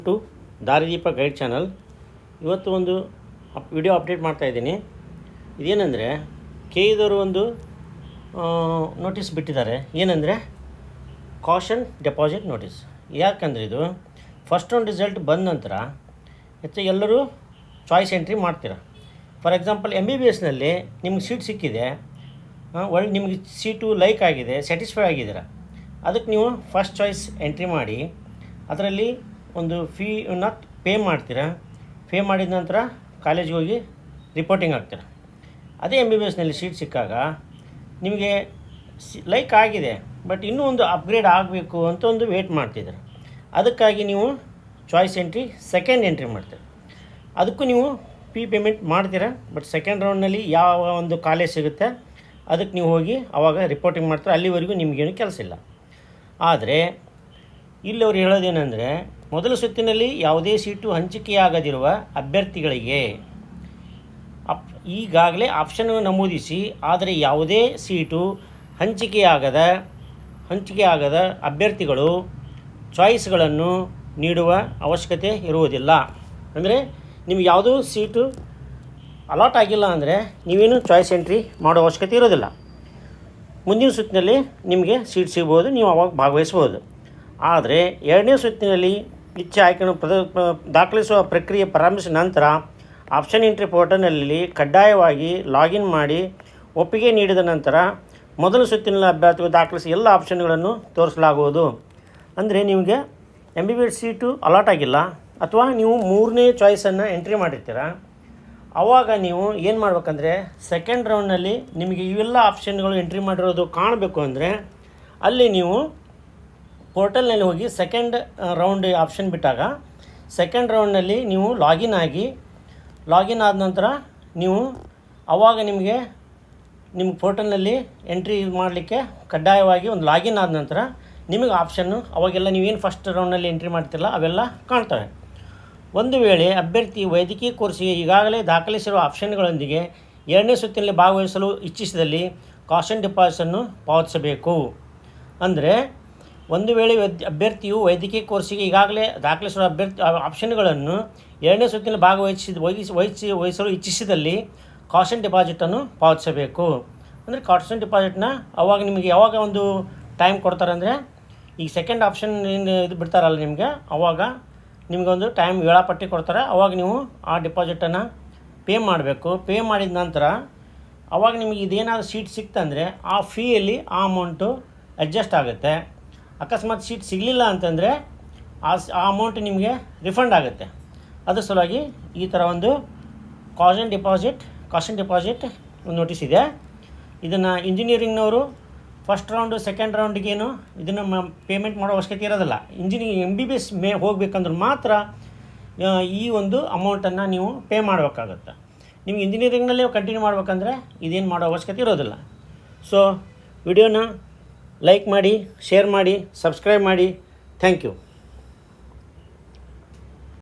To ದಾರಿದೀಪ guide channel. ಇವತ್ತು ಒಂದು video update ಮಾಡ್ತಾಯಿದ್ದೀನಿ. ಇದೇನೆಂದರೆ ಕೆಇದವರು ಒಂದು ನೋಟಿಸ್ ಬಿಟ್ಟಿದ್ದಾರೆ. ಏನಂದರೆ ಕಾಷನ್ ಡೆಪಾಸಿಟ್ ನೋಟಿಸ್. ಯಾಕಂದರೆ ಇದು ಫಸ್ಟ್ ರೌಂಡ್ ರಿಸಲ್ಟ್ ಬಂದ ನಂತರ ಎಲ್ಲರೂ ಚಾಯ್ಸ್ ಎಂಟ್ರಿ ಮಾಡ್ತೀರ. ಫಾರ್ ಎಕ್ಸಾಂಪಲ್ MBBS ನಲ್ಲಿ ನಿಮ್ಗೆ ಸೀಟ್ ಸಿಕ್ಕಿದೆ, ಒಳ್ಳೆ ನಿಮಗೆ ಸೀಟು ಲೈಕ್ ಆಗಿದೆ, ಸ್ಯಾಟಿಸ್ಫೈ ಆಗಿದ್ದೀರ, ಅದಕ್ಕೆ ನೀವು ಫಸ್ಟ್ ಚಾಯ್ಸ್ ಎಂಟ್ರಿ ಮಾಡಿ ಅದರಲ್ಲಿ ಒಂದು ಫೀನ ಪೇ ಮಾಡ್ತೀರ. ಪೇ ಮಾಡಿದ ನಂತರ ಕಾಲೇಜಿಗೆ ಹೋಗಿ ರಿಪೋರ್ಟಿಂಗ್ ಆಗ್ತೀರ. ಅದೇ MBBS ನಲ್ಲಿ ಸೀಟ್ ಸಿಕ್ಕಾಗ ನಿಮಗೆ ಲೈಕ್ ಆಗಿದೆ, ಬಟ್ ಇನ್ನೂ ಒಂದು ಅಪ್ಗ್ರೇಡ್ ಆಗಬೇಕು ಅಂತ ಒಂದು ವೇಟ್ ಮಾಡ್ತಿದ್ದಾರೆ. ಅದಕ್ಕಾಗಿ ನೀವು ಚಾಯ್ಸ್ ಎಂಟ್ರಿ ಸೆಕೆಂಡ್ ಎಂಟ್ರಿ ಮಾಡ್ತೀರ. ಅದಕ್ಕೂ ನೀವು ಪೇಮೆಂಟ್ ಮಾಡ್ತೀರಾ. ಬಟ್ ಸೆಕೆಂಡ್ ರೌಂಡ್ನಲ್ಲಿ ಯಾವ ಒಂದು ಕಾಲೇಜ್ ಸಿಗುತ್ತೆ ಅದಕ್ಕೆ ನೀವು ಹೋಗಿ ಆವಾಗ ರಿಪೋರ್ಟಿಂಗ್ ಮಾಡ್ತೀರ. ಅಲ್ಲಿವರೆಗೂ ನಿಮಗೇನು ಕೆಲಸ ಇಲ್ಲ. ಆದರೆ ಇಲ್ಲಿ ಅವ್ರು ಹೇಳೋದೇನೆಂದರೆ, ಮೊದಲ ಸುತ್ತಿನಲ್ಲಿ ಯಾವುದೇ ಸೀಟು ಹಂಚಿಕೆಯಾಗದಿರುವ ಅಭ್ಯರ್ಥಿಗಳಿಗೆ ಈಗಾಗಲೇ ಆಪ್ಷನ್ ನಮೂದಿಸಿ ಆದರೆ ಯಾವುದೇ ಸೀಟು ಹಂಚಿಕೆಯಾಗದ ಅಭ್ಯರ್ಥಿಗಳು ಚಾಯ್ಸ್ಗಳನ್ನು ನೀಡುವ ಅವಶ್ಯಕತೆ ಇರುವುದಿಲ್ಲ. ಅಂದರೆ ನಿಮ್ಗೆ ಯಾವುದೂ ಸೀಟು ಅಲಾಟ್ ಆಗಿಲ್ಲ ಅಂದರೆ ನೀವೇನು ಚಾಯ್ಸ್ ಎಂಟ್ರಿ ಮಾಡೋ ಅವಶ್ಯಕತೆ ಇರೋದಿಲ್ಲ. ಮುಂದಿನ ಸುತ್ತಿನಲ್ಲಿ ನಿಮಗೆ ಸೀಟ್ ಸಿಗ್ಬೋದು, ನೀವು ಅವಾಗ ಭಾಗವಹಿಸ್ಬೋದು. ಆದರೆ ಎರಡನೇ ಸುತ್ತಿನಲ್ಲಿ ಇಚ್ಛೆ ಆಯ್ಕೆಯನ್ನು ದಾಖಲಿಸುವ ಪ್ರಕ್ರಿಯೆ ಪ್ರಾರಂಭಿಸಿದ ನಂತರ ಆಪ್ಷನ್ ಎಂಟ್ರಿ ಪೋರ್ಟಲ್ನಲ್ಲಿ ಕಡ್ಡಾಯವಾಗಿ ಲಾಗಿನ್ ಮಾಡಿ ಒಪ್ಪಿಗೆ ನೀಡಿದ ನಂತರ ಮೊದಲ ಸುತ್ತಿನಲ್ಲಿ ಅಭ್ಯರ್ಥಿಗಳು ದಾಖಲಿಸಿ ಎಲ್ಲ ಆಪ್ಷನ್ಗಳನ್ನು ತೋರಿಸಲಾಗುವುದು. ಅಂದರೆ ನಿಮಗೆ MBBS ಸೀಟು ಅಲಾಟ್ ಆಗಿಲ್ಲ ಅಥವಾ ನೀವು ಮೂರನೇ ಚಾಯ್ಸನ್ನು ಎಂಟ್ರಿ ಮಾಡಿರ್ತೀರ, ಆವಾಗ ನೀವು ಏನು ಮಾಡಬೇಕಂದ್ರೆ ಸೆಕೆಂಡ್ ರೌಂಡ್ನಲ್ಲಿ ನಿಮಗೆ ಇವೆಲ್ಲ ಆಪ್ಷನ್ಗಳು ಎಂಟ್ರಿ ಮಾಡಿರೋದು ಕಾಣಬೇಕು ಅಂದರೆ ಅಲ್ಲಿ ನೀವು ಪೋರ್ಟಲ್ನಲ್ಲಿ ಹೋಗಿ ಸೆಕೆಂಡ್ ರೌಂಡ್ ಆಪ್ಷನ್ ಬಿಟ್ಟಾಗ ಸೆಕೆಂಡ್ ರೌಂಡ್ನಲ್ಲಿ ನೀವು ಲಾಗಿನ್ ಆದ ನಂತರ ನೀವು ಆವಾಗ ನಿಮಗೆ ಪೋರ್ಟಲ್ನಲ್ಲಿ ಎಂಟ್ರಿ ಮಾಡಲಿಕ್ಕೆ ಕಡ್ಡಾಯವಾಗಿ ಒಂದು ಲಾಗಿನ್ ಆದ ನಂತರ ನಿಮಗೆ ಆಪ್ಷನ್ನು ಅವಾಗೆಲ್ಲ ನೀವೇನು ಫಸ್ಟ್ ರೌಂಡ್ನಲ್ಲಿ ಎಂಟ್ರಿ ಮಾಡ್ತಿರಲ್ಲ ಅವೆಲ್ಲ ಕಾಣ್ತವೆ. ಒಂದು ವೇಳೆ ಅಭ್ಯರ್ಥಿ ವೈದ್ಯಕೀಯ ಕೋರ್ಸಿಗೆ ಈಗಾಗಲೇ ದಾಖಲಿಸಿರುವ ಆಪ್ಷನ್ಗಳೊಂದಿಗೆ ಎರಡನೇ ಸುತ್ತಿನಲ್ಲಿ ಭಾಗವಹಿಸಲು ಇಚ್ಛಿಸಿದಲ್ಲಿ ಕಾಷನ್ ಡೆಪಾಸಿಟನ್ನು ಪಾವತಿಸಬೇಕು. ಅಂದರೆ ಒಂದು ವೇಳೆ ಅಭ್ಯರ್ಥಿಯು ವೈದ್ಯಕೀಯ ಕೋರ್ಸಿಗೆ ಈಗಾಗಲೇ ದಾಖಲಿಸಿರುವ ಆಪ್ಷನ್ಗಳನ್ನು ಎರಡನೇ ಸುತ್ತಿನಲ್ಲಿ ವಹಿಸಲು ಇಚ್ಛಿಸಿದಲ್ಲಿ ಕಾಷನ್ ಡಿಪಾಸಿಟನ್ನು ಪಾವತಿಸಬೇಕು. ಅಂದರೆ ಕಾಷನ್ ಡಿಪಾಸಿಟ್ನ ಅವಾಗ ನಿಮಗೆ ಯಾವಾಗ ಒಂದು ಟೈಮ್ ಕೊಡ್ತಾರೆ ಅಂದರೆ ಈಗ ಸೆಕೆಂಡ್ ಆಪ್ಷನ್ ಇದು ಬಿಡ್ತಾರಲ್ಲ ನಿಮಗೆ, ಅವಾಗ ನಿಮಗೊಂದು ಟೈಮ್ ವೇಳಾಪಟ್ಟಿ ಕೊಡ್ತಾರೆ. ಅವಾಗ ನೀವು ಆ ಡಿಪಾಸಿಟನ್ನು ಪೇ ಮಾಡಬೇಕು. ಪೇ ಮಾಡಿದ ನಂತರ ಅವಾಗ ನಿಮಗೆ ಇದೇನಾದರೂ ಸೀಟ್ ಸಿಕ್ತಂದರೆ ಆ ಫೀಯಲ್ಲಿ ಆ ಅಮೌಂಟು ಅಡ್ಜಸ್ಟ್ ಆಗುತ್ತೆ. ಅಕಸ್ಮಾತ್ ಸೀಟ್ ಸಿಗಲಿಲ್ಲ ಅಂತಂದರೆ ಆ ಅಮೌಂಟ್ ನಿಮಗೆ ರಿಫಂಡ್ ಆಗುತ್ತೆ. ಅದ್ರ ಸಲುವಾಗಿ ಈ ಥರ ಒಂದು ಕಾಷನ್ ಡಿಪಾಸಿಟ್ ಒಂದು ನೋಟಿಸ್ ಇದೆ. ಇದನ್ನು ಇಂಜಿನಿಯರಿಂಗ್ನವರು ಫಸ್ಟ್ ರೌಂಡು ಸೆಕೆಂಡ್ ರೌಂಡಿಗೇನು ಇದನ್ನು ಪೇಮೆಂಟ್ ಮಾಡೋ ಅವಶ್ಯಕತೆ ಇರೋದಿಲ್ಲ. MBBS ಹೋಗಬೇಕಂದ್ರೆ ಮಾತ್ರ ಈ ಒಂದು ಅಮೌಂಟನ್ನು ನೀವು ಪೇ ಮಾಡಬೇಕಾಗತ್ತೆ. ನಿಮ್ಗೆ ಇಂಜಿನಿಯರಿಂಗ್ನಲ್ಲೇ ಕಂಟಿನ್ಯೂ ಮಾಡ್ಬೇಕಂದ್ರೆ ಇದೇನು ಮಾಡೋ ಅವಶ್ಯಕತೆ ಇರೋದಿಲ್ಲ. ಸೊ ವಿಡಿಯೋನ ಲೈಕ್ ಮಾಡಿ, ಶೇರ್ ಮಾಡಿ, ಸಬ್ಸ್ಕ್ರೈಬ್ ಮಾಡಿ. Thank you.